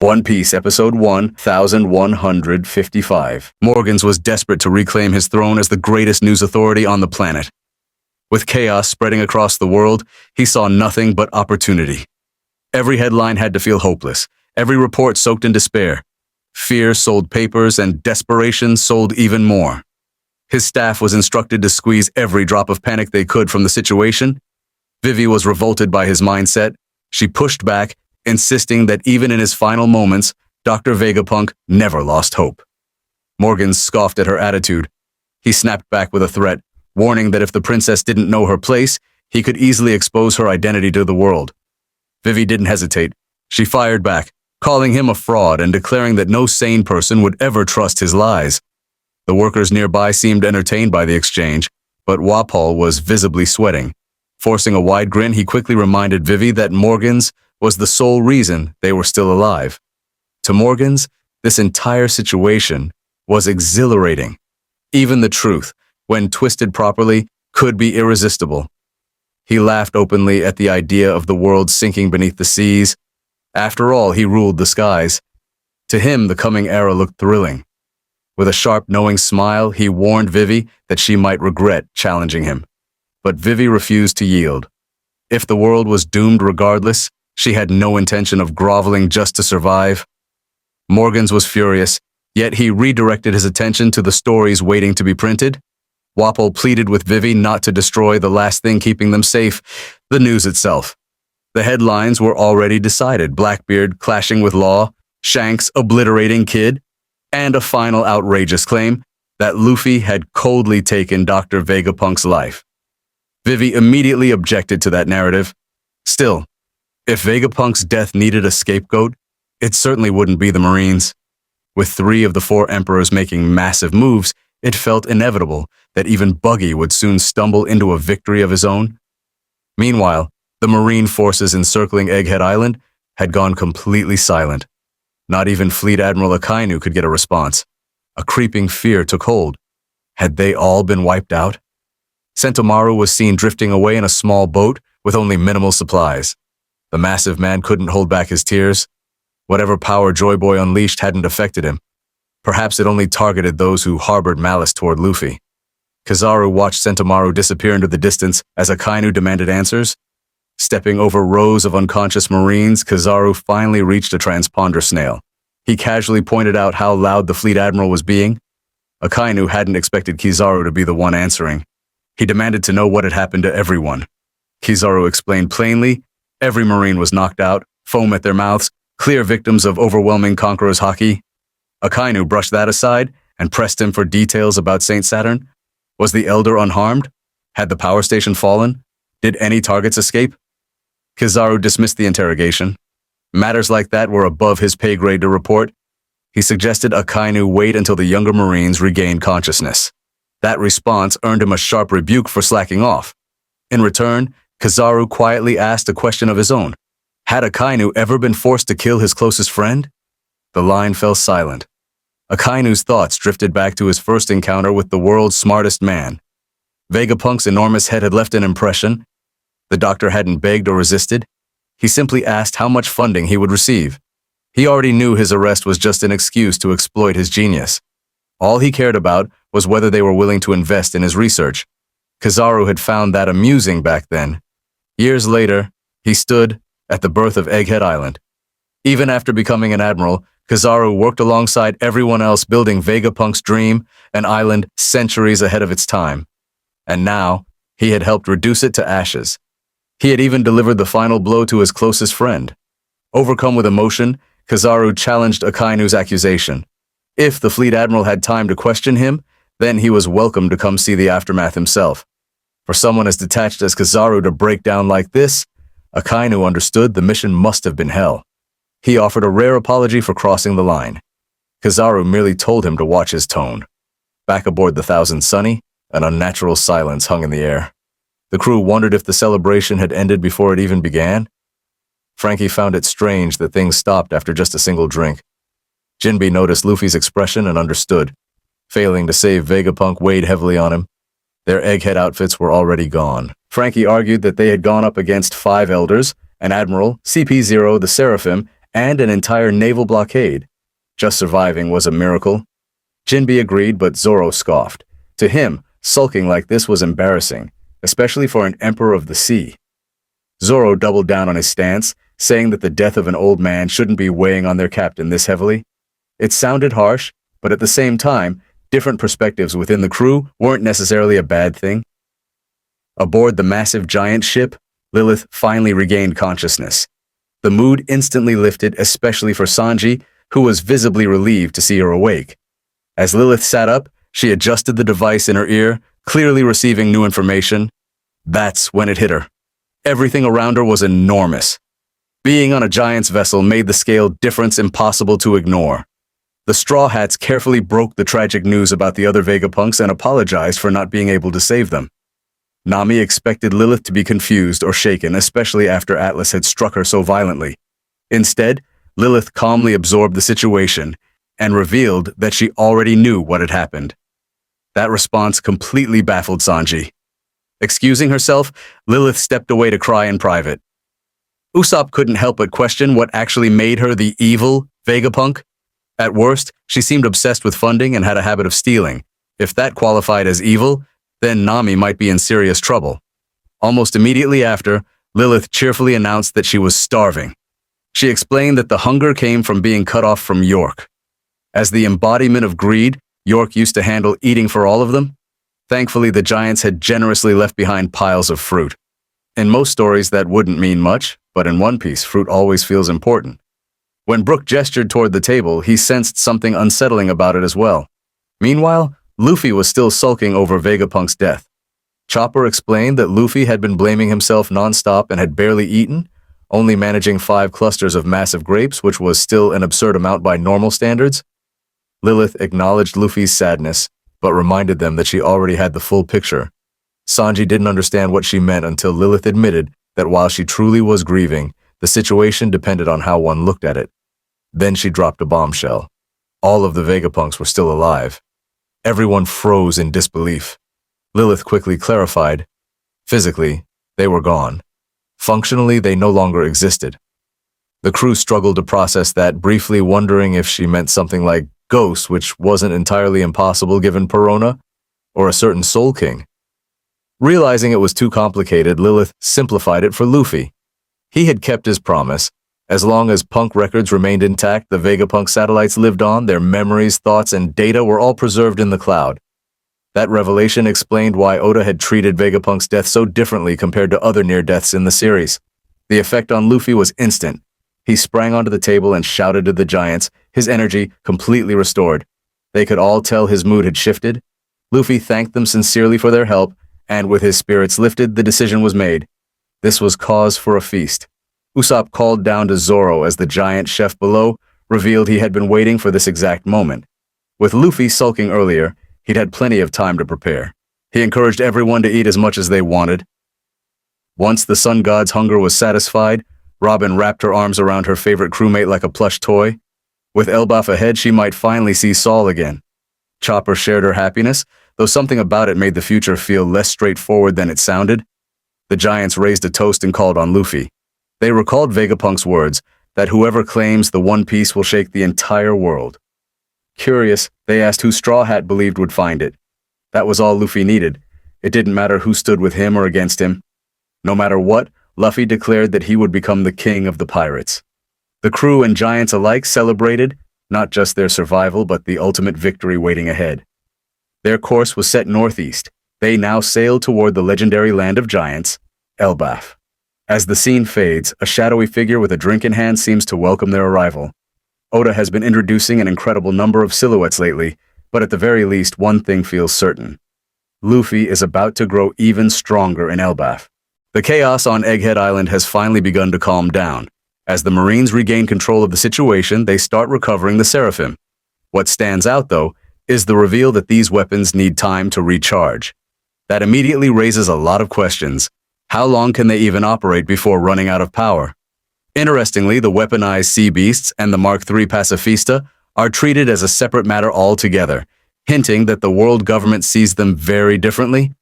One Piece, Episode 1155. Morgans was desperate to reclaim his throne as the greatest news authority on the planet. With chaos spreading across the world, he saw nothing but opportunity. Every headline had to feel hopeless, every report soaked in despair. Fear sold papers, and desperation sold even more. His staff was instructed to squeeze every drop of panic they could from the situation. Vivi was revolted by his mindset. She pushed back, insisting that even in his final moments, Dr. Vegapunk never lost hope. Morgans scoffed at her attitude. He snapped back with a threat, warning that if the princess didn't know her place, he could easily expose her identity to the world. Vivi didn't hesitate. She fired back, calling him a fraud and declaring that no sane person would ever trust his lies. The workers nearby seemed entertained by the exchange, but Wapol was visibly sweating. Forcing a wide grin, he quickly reminded Vivi that Morgans was the sole reason they were still alive. To Morgans, this entire situation was exhilarating. Even the truth, when twisted properly, could be irresistible. He laughed openly at the idea of the world sinking beneath the seas. After all, he ruled the skies. To him, the coming era looked thrilling. With a sharp, knowing smile, he warned Vivi that she might regret challenging him. But Vivi refused to yield. If the world was doomed regardless, she had no intention of groveling just to survive. Morgans was furious, yet he redirected his attention to the stories waiting to be printed. Wapol pleaded with Vivi not to destroy the last thing keeping them safe, the news itself. The headlines were already decided: Blackbeard clashing with Law, Shanks obliterating Kid, and a final outrageous claim that Luffy had coldly taken Dr. Vegapunk's life. Vivi immediately objected to that narrative. Still, if Vegapunk's death needed a scapegoat, it certainly wouldn't be the Marines. With 3 of the 4 emperors making massive moves, it felt inevitable that even Buggy would soon stumble into a victory of his own. Meanwhile, the Marine forces encircling Egghead Island had gone completely silent. Not even Fleet Admiral Akainu could get a response. A creeping fear took hold. Had they all been wiped out? Sentomaru was seen drifting away in a small boat with only minimal supplies. The massive man couldn't hold back his tears. Whatever power Joy Boy unleashed hadn't affected him. Perhaps it only targeted those who harbored malice toward Luffy. Kizaru watched Sentomaru disappear into the distance as Akainu demanded answers. Stepping over rows of unconscious Marines, Kizaru finally reached a transponder snail. He casually pointed out how loud the Fleet Admiral was being. Akainu hadn't expected Kizaru to be the one answering. He demanded to know what had happened to everyone. Kizaru explained plainly. Every Marine was knocked out, foam at their mouths, clear victims of overwhelming Conqueror's haki. Akainu brushed that aside and pressed him for details about St. Saturn. Was the Elder unharmed? Had the power station fallen? Did any targets escape? Kizaru dismissed the interrogation. Matters like that were above his pay grade to report. He suggested Akainu wait until the younger Marines regained consciousness. That response earned him a sharp rebuke for slacking off. In return, Kizaru quietly asked a question of his own. Had Akainu ever been forced to kill his closest friend? The line fell silent. Akainu's thoughts drifted back to his first encounter with the world's smartest man. Vegapunk's enormous head had left an impression. The doctor hadn't begged or resisted. He simply asked how much funding he would receive. He already knew his arrest was just an excuse to exploit his genius. All he cared about was whether they were willing to invest in his research. Kizaru had found that amusing back then. Years later, he stood at the birth of Egghead Island. Even after becoming an admiral, Kizaru worked alongside everyone else building Vegapunk's dream, an island centuries ahead of its time. And now, he had helped reduce it to ashes. He had even delivered the final blow to his closest friend. Overcome with emotion, Kizaru challenged Akainu's accusation. If the Fleet Admiral had time to question him, then he was welcome to come see the aftermath himself. For someone as detached as Kizaru to break down like this, Akainu understood the mission must have been hell. He offered a rare apology for crossing the line. Kizaru merely told him to watch his tone. Back aboard the Thousand Sunny, an unnatural silence hung in the air. The crew wondered if the celebration had ended before it even began. Frankie found it strange that things stopped after just a single drink. Jinbe noticed Luffy's expression and understood. Failing to save Vegapunk weighed heavily on him. Their Egghead outfits were already gone. Frankie argued that they had gone up against 5 elders, an admiral, CP0, the Seraphim, and an entire naval blockade. Just surviving was a miracle. Jinbe agreed, but Zoro scoffed. To him, sulking like this was embarrassing, especially for an emperor of the sea. Zoro doubled down on his stance, saying that the death of an old man shouldn't be weighing on their captain this heavily. It sounded harsh, but at the same time, different perspectives within the crew weren't necessarily a bad thing. Aboard the massive giant ship, Lilith finally regained consciousness. The mood instantly lifted, especially for Sanji, who was visibly relieved to see her awake. As Lilith sat up, she adjusted the device in her ear, clearly receiving new information. That's when it hit her. Everything around her was enormous. Being on a giant's vessel made the scale difference impossible to ignore. The Straw Hats carefully broke the tragic news about the other Vegapunks and apologized for not being able to save them. Nami expected Lilith to be confused or shaken, especially after Atlas had struck her so violently. Instead, Lilith calmly absorbed the situation and revealed that she already knew what had happened. That response completely baffled Sanji. Excusing herself, Lilith stepped away to cry in private. Usopp couldn't help but question what actually made her the evil Vegapunk. At worst, she seemed obsessed with funding and had a habit of stealing. If that qualified as evil, then Nami might be in serious trouble. Almost immediately after, Lilith cheerfully announced that she was starving. She explained that the hunger came from being cut off from York. As the embodiment of greed, York used to handle eating for all of them. Thankfully, the giants had generously left behind piles of fruit. In most stories, that wouldn't mean much, but in One Piece, fruit always feels important. When Brook gestured toward the table, he sensed something unsettling about it as well. Meanwhile, Luffy was still sulking over Vegapunk's death. Chopper explained that Luffy had been blaming himself non-stop and had barely eaten, only managing 5 clusters of massive grapes, which was still an absurd amount by normal standards. Lilith acknowledged Luffy's sadness, but reminded them that she already had the full picture. Sanji didn't understand what she meant until Lilith admitted that while she truly was grieving, the situation depended on how one looked at it. Then she dropped a bombshell. All of the Vegapunks were still alive. Everyone froze in disbelief. Lilith quickly clarified. Physically, they were gone. Functionally, they no longer existed. The crew struggled to process that, briefly wondering if she meant something like ghosts, which wasn't entirely impossible given Perona, or a certain Soul King. Realizing it was too complicated, Lilith simplified it for Luffy. He had kept his promise. As long as Punk records remained intact, the Vegapunk satellites lived on, their memories, thoughts, and data were all preserved in the cloud. That revelation explained why Oda had treated Vegapunk's death so differently compared to other near-deaths in the series. The effect on Luffy was instant. He sprang onto the table and shouted to the giants, his energy completely restored. They could all tell his mood had shifted. Luffy thanked them sincerely for their help, and with his spirits lifted, the decision was made. This was cause for a feast. Usopp called down to Zoro as the giant chef below revealed he had been waiting for this exact moment. With Luffy sulking earlier, he'd had plenty of time to prepare. He encouraged everyone to eat as much as they wanted. Once the sun god's hunger was satisfied, Robin wrapped her arms around her favorite crewmate like a plush toy. With Elbaf ahead, she might finally see Saul again. Chopper shared her happiness, though something about it made the future feel less straightforward than it sounded. The giants raised a toast and called on Luffy. They recalled Vegapunk's words, that whoever claims the One Piece will shake the entire world. Curious, they asked who Straw Hat believed would find it. That was all Luffy needed. It didn't matter who stood with him or against him. No matter what, Luffy declared that he would become the king of the pirates. The crew and giants alike celebrated, not just their survival, but the ultimate victory waiting ahead. Their course was set northeast. They now sailed toward the legendary land of giants, Elbaf. As the scene fades, a shadowy figure with a drink in hand seems to welcome their arrival. Oda has been introducing an incredible number of silhouettes lately, but at the very least, one thing feels certain. Luffy is about to grow even stronger in Elbaf. The chaos on Egghead Island has finally begun to calm down. As the Marines regain control of the situation, they start recovering the Seraphim. What stands out, though, is the reveal that these weapons need time to recharge. That immediately raises a lot of questions. How long can they even operate before running out of power? Interestingly, the weaponized sea beasts and the Mark III Pacifista are treated as a separate matter altogether, hinting that the world government sees them very differently.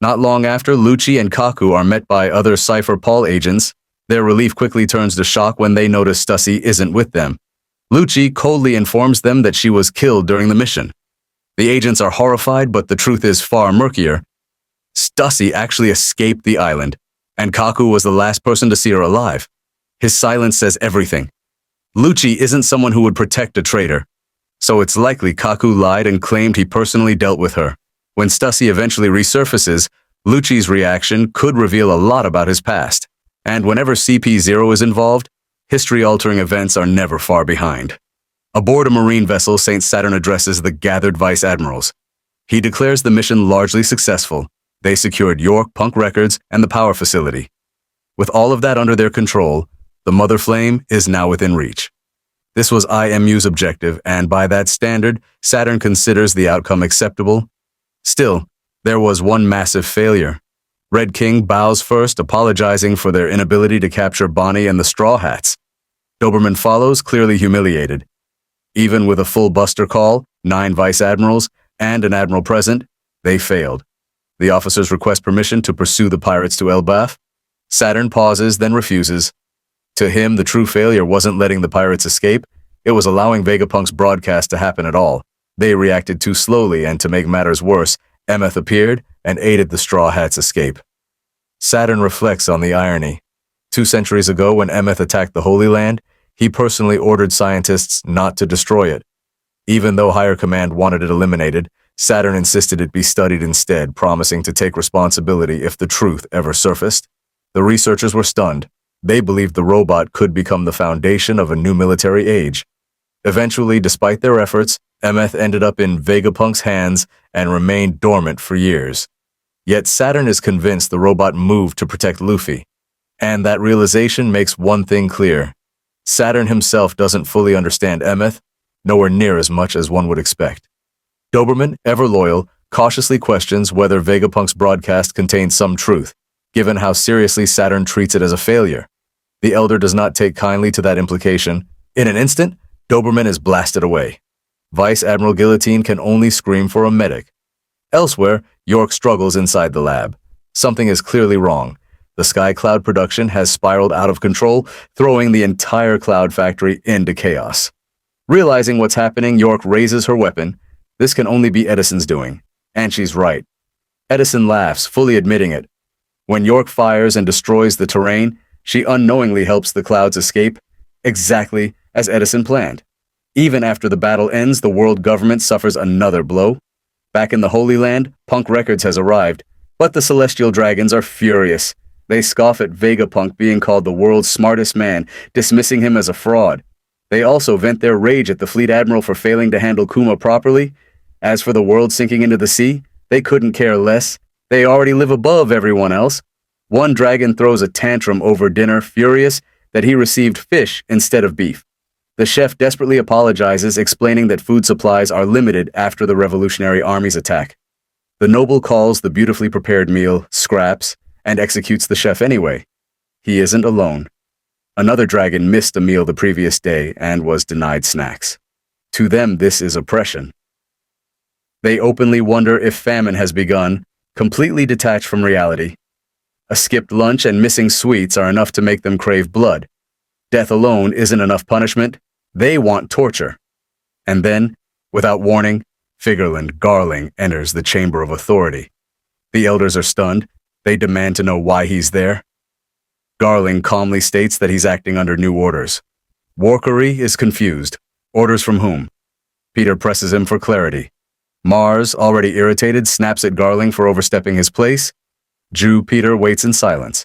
Not long after, Lucci and Kaku are met by other Cypher Paul agents. Their relief quickly turns to shock when they notice Stussy isn't with them. Lucci coldly informs them that she was killed during the mission. The agents are horrified, but the truth is far murkier. Stussy actually escaped the island, and Kaku was the last person to see her alive. His silence says everything. Lucci isn't someone who would protect a traitor, so it's likely Kaku lied and claimed he personally dealt with her. When Stussy eventually resurfaces, Lucci's reaction could reveal a lot about his past. And whenever CP0 is involved, history-altering events are never far behind. Aboard a marine vessel, St. Saturn addresses the gathered vice admirals. He declares the mission largely successful. They secured York Punk Records and the power facility. With all of that under their control, the Mother Flame is now within reach. This was IMU's objective, and by that standard, Saturn considers the outcome acceptable. Still, there was one massive failure. Red King bows first, apologizing for their inability to capture Bonnie and the Straw Hats. Doberman follows, clearly humiliated. Even with a full buster call, 9 vice admirals, and an admiral present, they failed. The officers request permission to pursue the pirates to Elbaf. Saturn pauses, then refuses. To him, the true failure wasn't letting the pirates escape, it was allowing Vegapunk's broadcast to happen at all. They reacted too slowly, and to make matters worse, Emmeth appeared and aided the Straw Hats' escape. Saturn reflects on the irony. 2 centuries ago, when Emmeth attacked the Holy Land, he personally ordered scientists not to destroy it. Even though higher command wanted it eliminated, Saturn insisted it be studied instead, promising to take responsibility if the truth ever surfaced. The researchers were stunned. They believed the robot could become the foundation of a new military age. Eventually, despite their efforts, Emmeth ended up in Vegapunk's hands and remained dormant for years. Yet Saturn is convinced the robot moved to protect Luffy. And that realization makes one thing clear. Saturn himself doesn't fully understand Emmeth, nowhere near as much as one would expect. Doberman, ever loyal, cautiously questions whether Vegapunk's broadcast contains some truth, given how seriously Saturn treats it as a failure. The Elder does not take kindly to that implication. In an instant, Doberman is blasted away. Vice Admiral Guillotine can only scream for a medic. Elsewhere, York struggles inside the lab. Something is clearly wrong. The Sky Cloud production has spiraled out of control, throwing the entire Cloud factory into chaos. Realizing what's happening, York raises her weapon. This can only be Edison's doing. And she's right. Edison laughs, fully admitting it. When York fires and destroys the terrain, she unknowingly helps the Clouds escape, exactly as Edison planned. Even after the battle ends, the world government suffers another blow. Back in the Holy Land, Punk Records has arrived, but the Celestial Dragons are furious. They scoff at Vegapunk being called the world's smartest man, dismissing him as a fraud. They also vent their rage at the Fleet Admiral for failing to handle Kuma properly. As for the world sinking into the sea, they couldn't care less. They already live above everyone else. One dragon throws a tantrum over dinner, furious that he received fish instead of beef. The chef desperately apologizes, explaining that food supplies are limited after the Revolutionary Army's attack. The noble calls the beautifully prepared meal scraps and executes the chef anyway. He isn't alone. Another dragon missed a meal the previous day and was denied snacks. To them, this is oppression. They openly wonder if famine has begun, completely detached from reality. A skipped lunch and missing sweets are enough to make them crave blood. Death alone isn't enough punishment. They want torture. And then, without warning, Figureland Garling enters the Chamber of Authority. The elders are stunned. They demand to know why he's there. Garling calmly states that he's acting under new orders. Warkery is confused. Orders from whom? Peter presses him for clarity. Mars, already irritated, snaps at Garling for overstepping his place. Jew Peter waits in silence.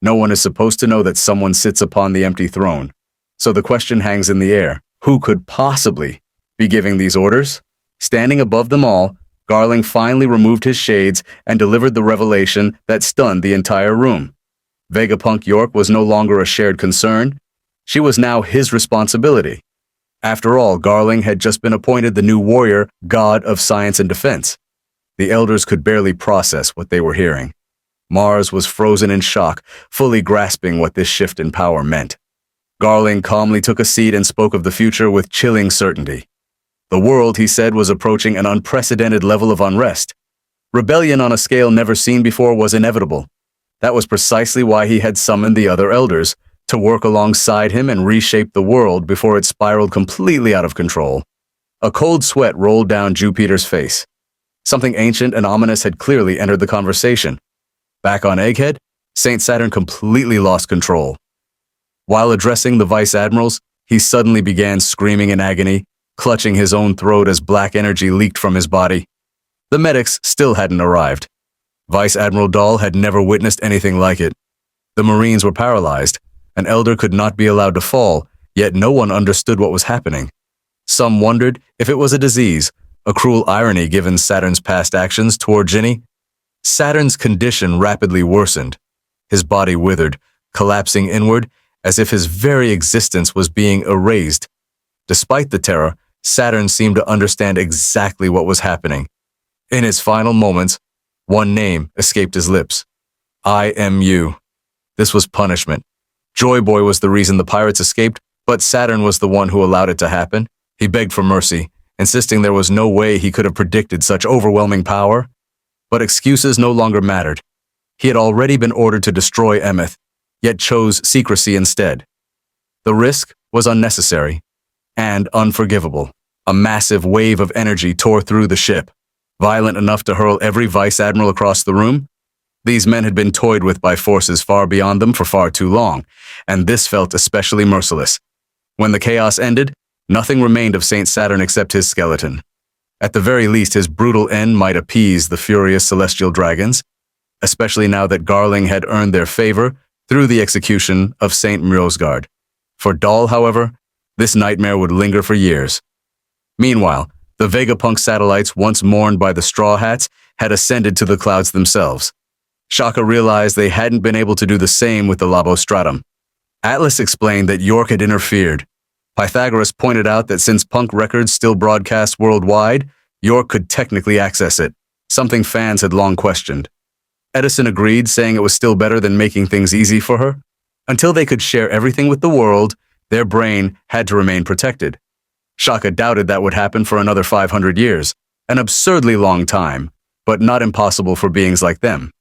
No one is supposed to know that someone sits upon the empty throne. So the question hangs in the air. Who could possibly be giving these orders? Standing above them all, Garling finally removed his shades and delivered the revelation that stunned the entire room. Vegapunk York was no longer a shared concern. She was now his responsibility. After all, Garling had just been appointed the new warrior, god of science and defense. The elders could barely process what they were hearing. Mars was frozen in shock, fully grasping what this shift in power meant. Garling calmly took a seat and spoke of the future with chilling certainty. The world, he said, was approaching an unprecedented level of unrest. Rebellion on a scale never seen before was inevitable. That was precisely why he had summoned the other elders, to work alongside him and reshape the world before it spiraled completely out of control. A cold sweat rolled down Jupiter's face. Something ancient and ominous had clearly entered the conversation. Back on Egghead, Saint Saturn completely lost control. While addressing the vice admirals, he suddenly began screaming in agony, clutching his own throat as black energy leaked from his body. The medics still hadn't arrived. Vice Admiral Dahl had never witnessed anything like it. The Marines were paralyzed. An elder could not be allowed to fall, yet no one understood what was happening. Some wondered if it was a disease, a cruel irony given Saturn's past actions toward Ginny. Saturn's condition rapidly worsened. His body withered, collapsing inward as if his very existence was being erased. Despite the terror, Saturn seemed to understand exactly what was happening. In his final moments, one name escaped his lips. IMU. This was punishment. Joy Boy was the reason the pirates escaped, but Saturn was the one who allowed it to happen. He begged for mercy, insisting there was no way he could have predicted such overwhelming power. But excuses no longer mattered. He had already been ordered to destroy Emeth, yet chose secrecy instead. The risk was unnecessary and unforgivable. A massive wave of energy tore through the ship, violent enough to hurl every vice admiral across the room. These men had been toyed with by forces far beyond them for far too long, and this felt especially merciless. When the chaos ended, nothing remained of Saint Saturn except his skeleton. At the very least, his brutal end might appease the furious celestial dragons, especially now that Garling had earned their favor through the execution of Saint Mrosgard. For Dahl, however, this nightmare would linger for years. Meanwhile, the Vegapunk satellites, once mourned by the Straw Hats, had ascended to the clouds themselves. Shaka realized they hadn't been able to do the same with the Labostratum. Atlas explained that York had interfered. Pythagoras pointed out that since punk records still broadcast worldwide, York could technically access it, something fans had long questioned. Edison agreed, saying it was still better than making things easy for her. Until they could share everything with the world, their brain had to remain protected. Shaka doubted that would happen for another 500 years, an absurdly long time, but not impossible for beings like them.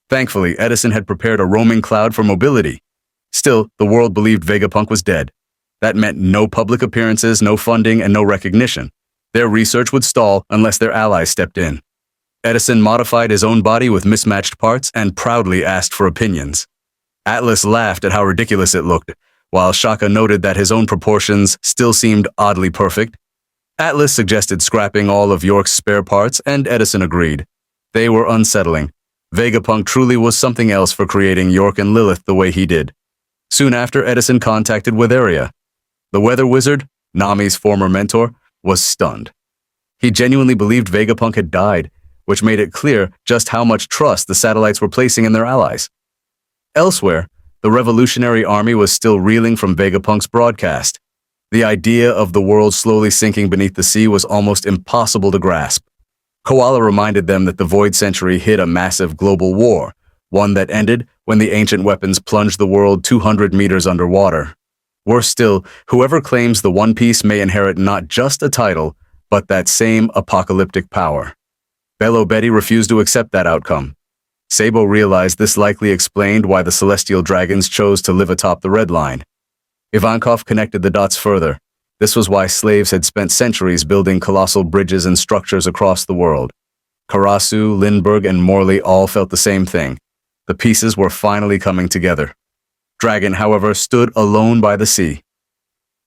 Thankfully, Edison had prepared a roaming cloud for mobility. Still, the world believed Vegapunk was dead. That meant no public appearances, no funding, and no recognition. Their research would stall unless their allies stepped in. Edison modified his own body with mismatched parts and proudly asked for opinions. Atlas laughed at how ridiculous it looked, while Shaka noted that his own proportions still seemed oddly perfect. Atlas suggested scrapping all of York's spare parts, and Edison agreed. They were unsettling. Vegapunk truly was something else for creating York and Lilith the way he did. Soon after, Edison contacted Witheria. The weather wizard, Nami's former mentor, was stunned. He genuinely believed Vegapunk had died, which made it clear just how much trust the satellites were placing in their allies. Elsewhere, the Revolutionary Army was still reeling from Vegapunk's broadcast. The idea of the world slowly sinking beneath the sea was almost impossible to grasp. Koala reminded them that the Void Century hid a massive global war, one that ended when the ancient weapons plunged the world 200 meters underwater. Worse still, whoever claims the Onepiece may inherit not just a title, but that same apocalyptic power. Bello Betty refused to accept that outcome. Sabo realized this likely explained why the celestial dragons chose to live atop the Red Line. Ivankov connected the dots further. This was why slaves had spent centuries building colossal bridges and structures across the world. Karasu, Lindbergh, and Morley all felt the same thing. The pieces were finally coming together. Dragon, however, stood alone by the sea.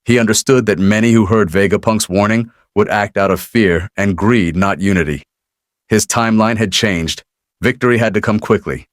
He understood that many who heard Vegapunk's warning would act out of fear and greed, not unity. His timeline had changed. Victory had to come quickly.